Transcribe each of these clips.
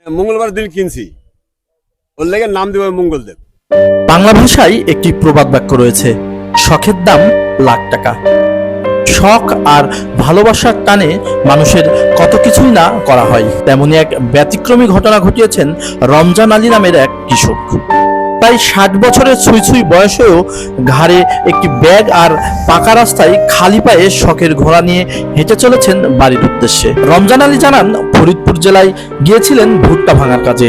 মঙ্গলবার দিন কিনছি, ওর লেগে নাম দেব মঙ্গলদেব। বাংলা ভাষায় একটি প্রবাদ বাক্য রয়েছে, শখের দাম লাখ টাকা। শখ আর ভালোবাসার টানে মানুষের কত কিছুই না করা হয়। তেমনি এক ব্যতিক্রমী ঘটনা ঘটিয়েছেন রমজান আলী নামের এক কৃষক। প্রায় 60 বছরের ছুঁই ছুঁই বয়সেও ঘাড়ে একটি ব্যাগ আর পাকা রাস্তায় খালি পায়ে শখের ঘোড়া নিয়ে হেঁটে চলেছেন বাড়ির উদ্দেশ্যে। রমজান আলী জানান, ফরিদপুর জেলায় গিয়েছিলেন ভুট্টা ভাঙার কাজে,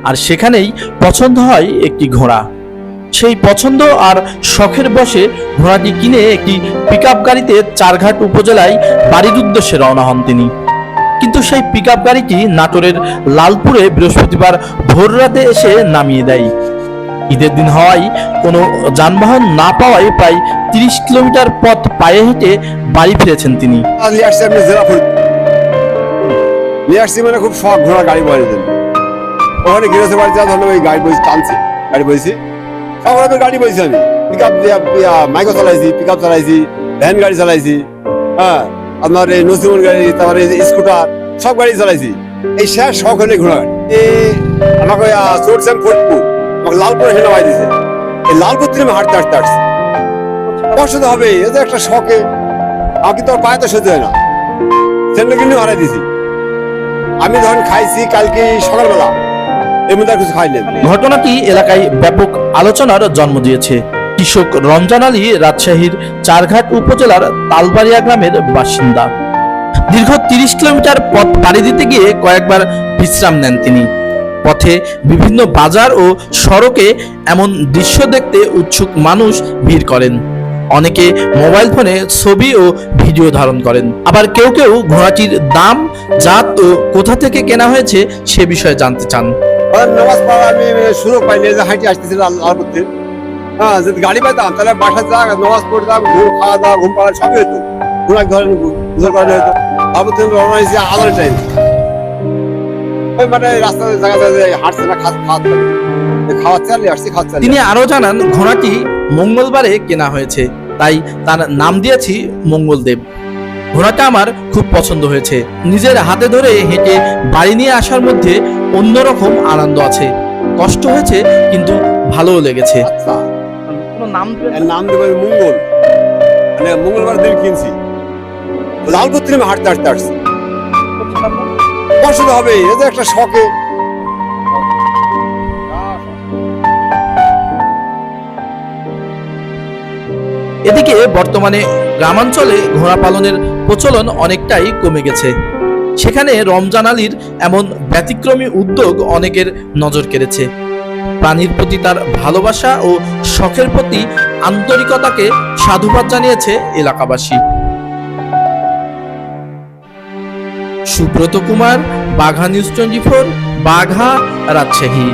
আর সেখানেই পছন্দ হয় একটি ঘোড়া। সেই পছন্দ আর শখের বশে ঘোড়াটি কিনে একটি পিকআপ গাড়িতে চারঘাট উপজেলায় বাড়ির উদ্দেশ্যে রওনা হন তিনি। কিন্তু সেই পিকআপ গাড়িটি নাটোরের লালপুরে বৃহস্পতিবার ভোর রাতে এসে নামিয়ে দেয়। ঈদের দিন হওয়ায় কোনো যানবাহন না পাওয়ায় প্রায় 30 কিলোমিটার পথ পায়ে হেঁটে বাড়ি ফিরেছেন তিনি। নিয়ে আসছি আমি জেলা ফরিদপুর, নিয়ে আসছি মানে খুব শখ ঘোড়া গাড়ি বয়ে দেন। ওখানে গিরেছে বাড়ি যাওয়া ধরনের ওই গাড়ি বইছি, টানছি গাড়ি বইছি, সব রকমের গাড়ি বইছি আমি। পিকআপ মাইক্রো চালাইছি, পিকআপ চালাইছি, ভ্যান গাড়ি চালাইছি, হ্যাঁ আপনার এই নসিমন গাড়ি, তারপরে স্কুটার, সব গাড়ি চালাইছি। এই শেষ শখ হলে ঘোড়া গাড়ি। আমাকে চড়ছেন ফরিদপুর, আমাকে লালপুরে হেঁটে নামাই দিয়েছে। এই লালপুর থেকে আমি হাঁটতে হাঁটতে আসছি। কষ্ট তো হবে, এ তো একটা শখে। আমাকে তো পায়ে তো সহ্য হয় না, সেটা কিন্তু হারাই দিয়েছি। আমি যখন খাইছি কালকে সকালবেলা, এর মধ্যে আর কিছু খাইলেন। ঘটনাটি এলাকায় ব্যাপক আলোচনার জন্ম দিয়েছে। কৃষক রমজান আলী রাজশাহীর চারঘাট উপজেলার তালবাড়িয়া গ্রামের বাসিন্দা। দীর্ঘ 30 কিলোমিটার পথ পাড়ি দিতে গিয়ে কয়েকবার বিশ্রাম নেন তিনি। পথে বিভিন্ন বাজার ও সড়কে এমন দৃশ্য দেখতে উৎসুক মানুষ ভিড় করেন। অনেকে মোবাইল ফোনে ছবি ও ভিডিও ধারণ করেন। আবার কেউ কেউ ঘোড়াটির দাম, জাত ও কোথা থেকে কেনা হয়েছে সে বিষয়ে জানতে চান। নামাজ পড়ার আমি সুযোগ পাইনি, যে হাঁটি আসতেছিলাম লালপুর থেকে। হ্যাঁ, যদি গাড়ি পাইতাম তাহলে বাসায় যা নামাজ পড়তাম, ঘুম খাওয়া দাওয়া, ঘুম পাড়া সবই হতো। ঘোড়া ধরেন গুজর করানো হতো। লালপুর থেকে রওনা হয়েছি আদার টাইম। ওই মানে রাস্তায় জায়গা জায়গায় হাঁটছে না, খাওয়াচ্ছে আর আসছি খাওয়াচ্ছে। তিনি আরো জানান, ঘোড়াটি মঙ্গলবারে কেনা হয়েছে, তাই তার নাম দিয়েছি মঙ্গলদেব। ঘোড়াটা আমার খুব পছন্দ হয়েছে। নিজের হাতে ধরে হেঁটে বাড়ি নিয়ে আসার মধ্যে অন্যরকম আনন্দ আছে। কষ্ট হয়েছে কিন্তু ভালোও লেগেছে। এর নাম দেবো মঙ্গল, মানে মঙ্গলবার দিন কিনছি। লালপুর থেকে আমি হাঁটতে হাঁটতে আসছি। কষ্ট তো হবে, এটা একটা শখে। এদিকে বর্তমানে গ্রামাঞ্চলে ঘোড়া পালনের প্রচলন অনেকটাই কমে গেছে। সেখানে রমজান আলীর এমন ব্যতিক্রমী উদ্যোগ অনেকের নজর কেড়েছে। প্রাণীর প্রতি তার ভালোবাসা ও শখের প্রতি আন্তরিকতাকে সাধুবাদ জানিয়েছে এলাকাবাসী। সুব্রত কুমার, বাঘা নিউজ 24, বাঘা, রাজশাহী।